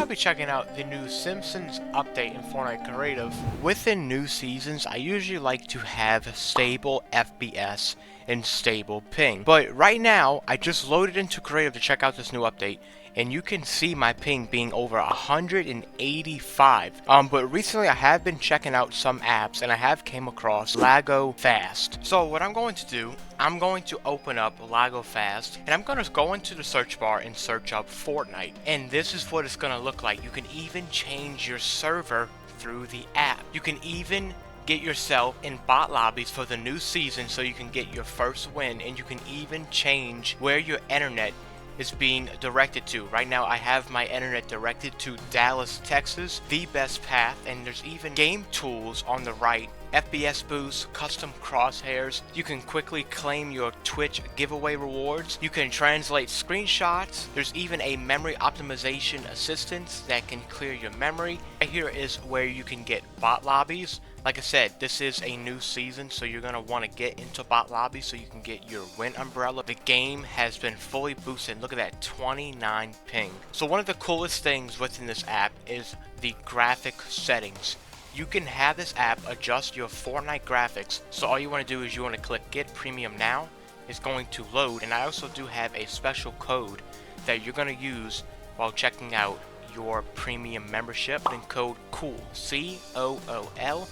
be checking out the new Simpsons update in Fortnite Creative. Within new seasons, I usually like to have stable FPS and stable ping. But right now, I just loaded into Creative to check out this new update, and you can see my ping being over 185. But recently I have been checking out some apps, and I have came across Lago Fast. So what I'm going to do, I'm going to open up Lago Fast, and I'm going to go into the search bar and search up Fortnite. And this is what it's going to look like. You can even change your server through the app. You can even get yourself in bot lobbies for the new season so you can get your first win, and you can even change where your internet is being directed to. Right now I have my internet directed to Dallas, Texas, the best path, and there's even game tools on the right. FPS boost, custom crosshairs. You can quickly claim your Twitch giveaway rewards. You can translate screenshots. There's even a memory optimization assistant that can clear your memory. Right here is where you can get bot lobbies. Like I said, this is a new season, so you're going to want to get into bot lobbies so you can get your win umbrella. The game has been fully boosted. Look at that 29 ping. So one of the coolest things within this app is the graphic settings. You can have this app adjust your Fortnite graphics. So all you want to do is you want to click Get Premium Now. It's going to load, and I also do have a special code that you're going to use while checking out your premium membership. And code COOL, COOL.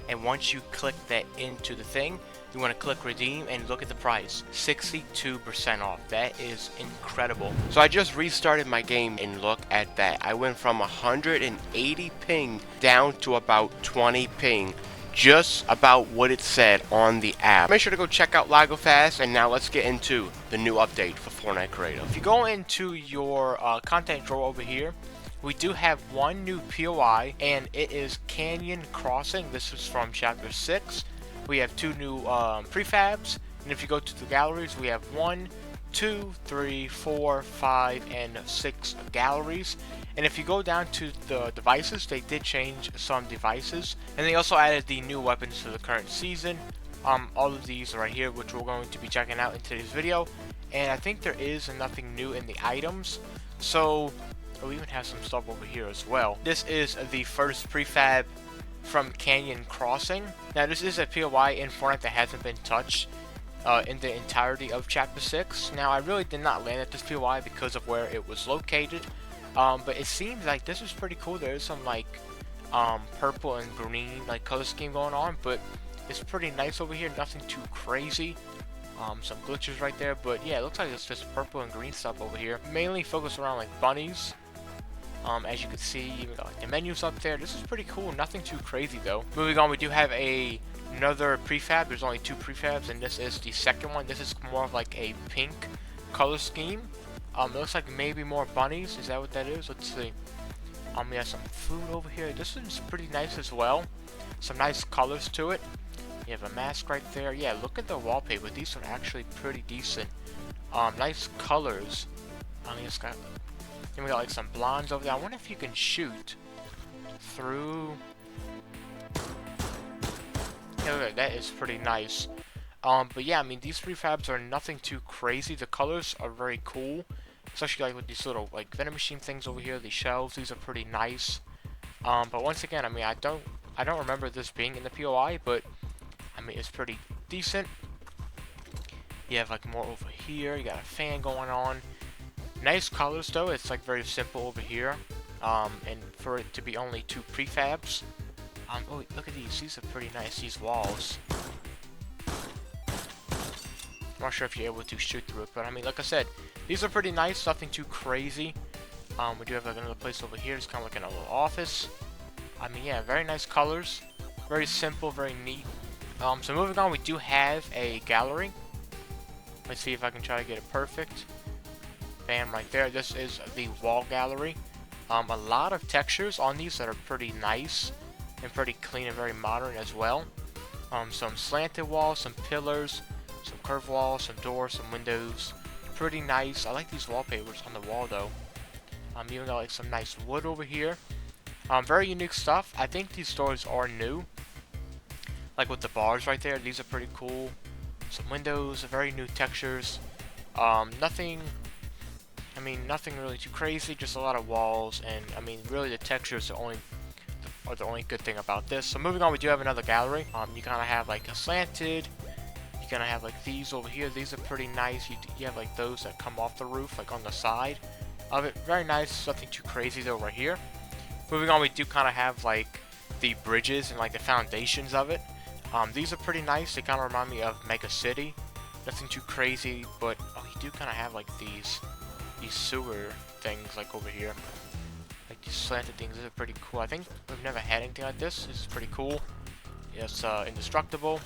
And once you click that into the thing, you want to click redeem and look at the price, 62% off. That is incredible. So I just restarted my game and look at that. I went from 180 ping down to about 20 ping. Just about what it said on the app. Make sure to go check out Lago Fast, and now let's get into the new update for Fortnite Creative. If you go into your content drawer over here, we do have one new POI, and it is Canyon Crossing. This is from Chapter 6. We have two new prefabs, and if you go to the galleries, we have 1, 2, 3, 4, 5, and 6 galleries. And if you go down to the devices, they did change some devices, and they also added the new weapons to the current season. All of these are right here, which we're going to be checking out in today's video. And I think there is nothing new in the items, so we even have some stuff over here as well. This is the first prefab from Canyon Crossing. Now this is a POI in Fortnite that hasn't been touched in the entirety of Chapter 6. Now I really did not land at this POI because of where it was located, but it seems like this is pretty cool. There is some like purple and green like color scheme going on, but it's pretty nice over here. Nothing too crazy. Some glitches right there, but yeah, it looks like it's just purple and green stuff over here. Mainly focused around like bunnies. As you can see, even got like the menus up there. This is pretty cool. Nothing too crazy though. Moving on, we do have another prefab. There's only 2 prefabs, and this is the second one. This is more of like a pink color scheme. It looks like maybe more bunnies. Is that what that is? Let's see. We have some food over here. This one's pretty nice as well. Some nice colors to it. You have a mask right there. Yeah, look at the wallpaper. These are actually pretty decent. Nice colors. It's got. Then we got like some blondes over there. I wonder if you can shoot through. Yeah, okay, that is pretty nice. But yeah, I mean, these prefabs are nothing too crazy. The colors are very cool, especially like with these little like vending machine things over here. These shelves, these are pretty nice. But once again, I mean, I don't remember this being in the POI, but I mean, it's pretty decent. You have like more over here. You got a fan going on. Nice colors though. It's like very simple over here. And for it to be only 2 prefabs. Oh, look at these. These are pretty nice. These walls. I'm not sure if you're able to shoot through it, but I mean, like I said, these are pretty nice. Nothing too crazy. We do have like another place over here. It's kind of like in a little office. I mean, yeah, very nice colors. Very simple, very neat. So moving on, we do have a gallery. Let's see if I can try to get it perfect. Bam, right there. This is the wall gallery. A lot of textures on these that are pretty nice and pretty clean and very modern as well. Some slanted walls, some pillars, some curved walls, some doors, some windows. Pretty nice. I like these wallpapers on the wall though. Even got like some nice wood over here. Very unique stuff. I think these stores are new. Like with the bars right there, these are pretty cool. Some windows, very new textures. Nothing. I mean, nothing really too crazy, just a lot of walls, and I mean, really the textures are the only good thing about this. So moving on, we do have another gallery. You kind of have like a slanted. You kind of have like these over here. These are pretty nice. You have like those that come off the roof, like on the side of it. Very nice. Nothing too crazy though right here. Moving on, we do kind of have like the bridges and like the foundations of it. These are pretty nice. They kind of remind me of Mega City. Nothing too crazy, but you do kind of have like these sewer things like over here. Like these slanted things. These are pretty cool. I think we've never had anything like this. This is pretty cool. It's indestructible.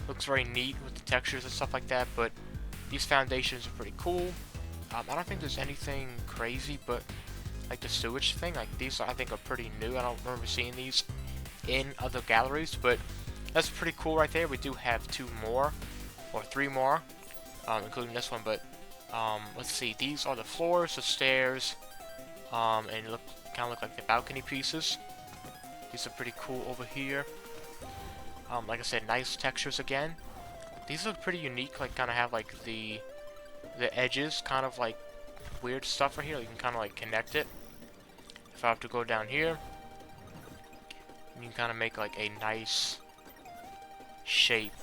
Looks very neat with the textures and stuff like that, but these foundations are pretty cool. I don't think there's anything crazy, but like the sewage thing, like these I think are pretty new. I don't remember seeing these in other galleries, but that's pretty cool right there. We do have 2 more, or 3 more, including this one, but let's see, these are the floors, the stairs, and kind of look like the balcony pieces. These are pretty cool over here. Like I said, nice textures again. These look pretty unique, like kind of have like the edges, kind of like weird stuff right here. You can kind of like connect it. If I have to go down here, you can kind of make like a nice shape.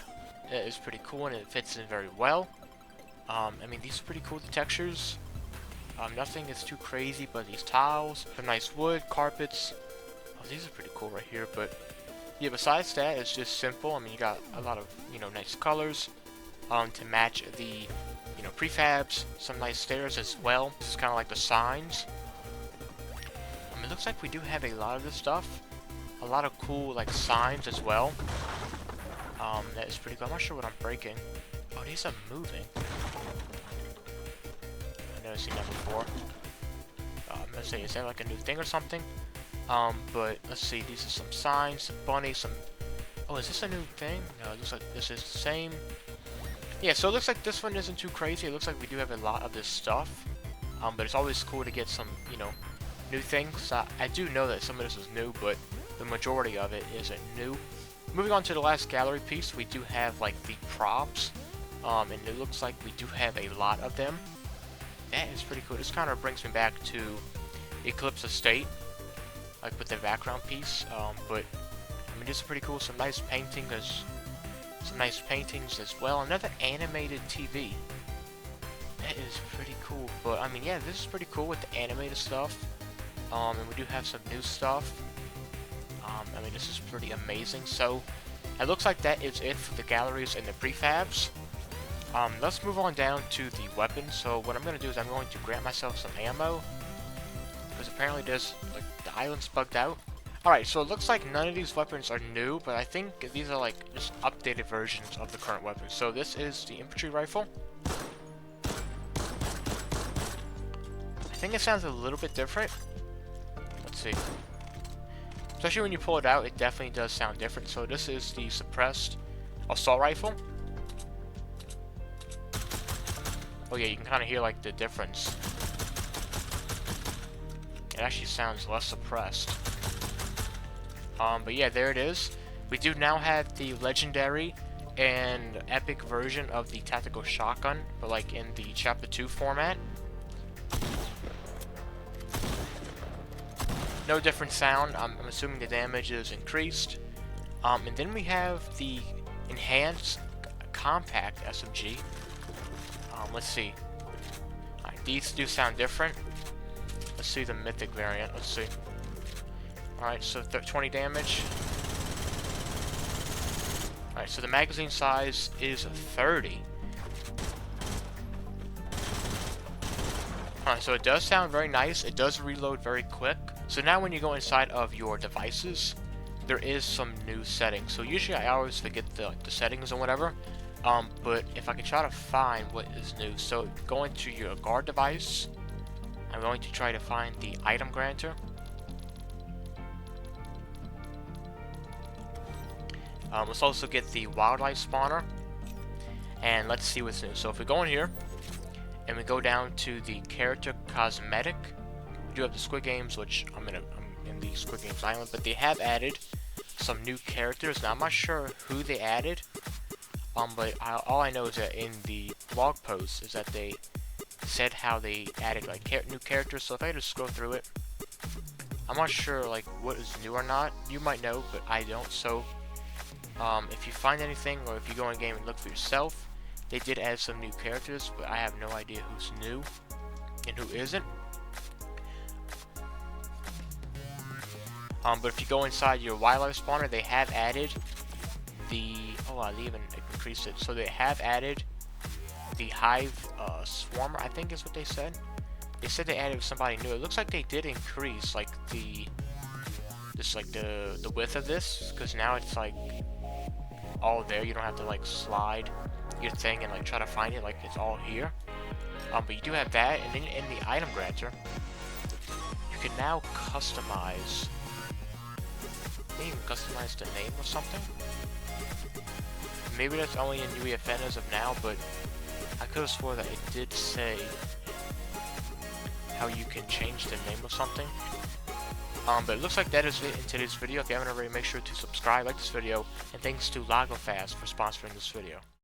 That is pretty cool, and it fits in very well. I mean, these are pretty cool, the textures. Nothing is too crazy, but these tiles, some nice wood, carpets. These are pretty cool right here, but yeah, besides that, it's just simple. I mean, you got a lot of, nice colors to match the, prefabs, some nice stairs as well. This is kind of like the signs. It looks like we do have a lot of this stuff. A lot of cool, like, signs as well. That is pretty cool. I'm not sure what I'm breaking. Oh, these are moving. I've never seen that before. I'm gonna say, is that like a new thing or something? But let's see, these are some signs, some bunnies, some... Oh, is this a new thing? No, it looks like this is the same. Yeah, so it looks like this one isn't too crazy. It looks like we do have a lot of this stuff. But it's always cool to get some, new things. I do know that some of this is new, but the majority of it isn't new. Moving on to the last gallery piece, we do have, like, the props. And it looks like we do have a lot of them. That is pretty cool. This kind of brings me back to Eclipse Estate, like with the background piece, but I mean, this is pretty cool. Some nice paintings as well. Another animated TV. That is pretty cool. But I mean, yeah, this is pretty cool with the animated stuff. And we do have some new stuff. I mean, this is pretty amazing. So it looks like that is it for the galleries and the prefabs. Let's move on down to the weapons. So what I'm going to do is I'm going to grant myself some ammo, because apparently there's, like, the island's bugged out. Alright, so it looks like none of these weapons are new, but I think these are, like, just updated versions of the current weapons. So this is the infantry rifle. I think it sounds a little bit different. Let's see. Especially when you pull it out, it definitely does sound different. So this is the suppressed assault rifle. Oh yeah, you can kind of hear, like, the difference. It actually sounds less suppressed. But yeah, there it is. We do now have the legendary and epic version of the tactical shotgun, but like in the chapter 2 format. No different sound. I'm assuming the damage is increased. And then we have the enhanced compact SMG. Let's see. Alright, these do sound different. Let's see the mythic variant. Let's see. Alright, so 20 damage. Alright, so the magazine size is 30. Alright, so it does sound very nice. It does reload very quick. So now when you go inside of your devices, there is some new settings. So usually I always forget the settings or whatever. But if I can try to find what is new. So go into your guard device. I'm going to try to find the item granter. Let's also get the wildlife spawner. And let's see what's new. So if we go in here, and we go down to the character cosmetic, we do have the Squid Games, which I'm in the Squid Games island, but they have added some new characters. Now I'm not sure who they added, but all I know is that in the blog post is that they said how they added like new characters. So if I just scroll through it, I'm not sure like what is new or not. You might know, but I don't. So if you find anything, or if you go in game and look for yourself, they did add some new characters, but I have no idea who's new and who isn't. But if you go inside your wildlife spawner, they have added the, they even increased it. So they have added the hive swarmer, I think is what they said. They said they added somebody new. It looks like they did increase like the width of this, because now it's like all there. You don't have to like slide your thing and like try to find it, like it's all here. But you do have that, and then in the item granter, you can now customize. Can you even customize the name or something? Maybe that's only in UEFN as of now, but I could have swore that it did say how you can change the name of something. But it looks like that is it in today's video. If you haven't already, make sure to subscribe, like this video, and thanks to LagoFast for sponsoring this video.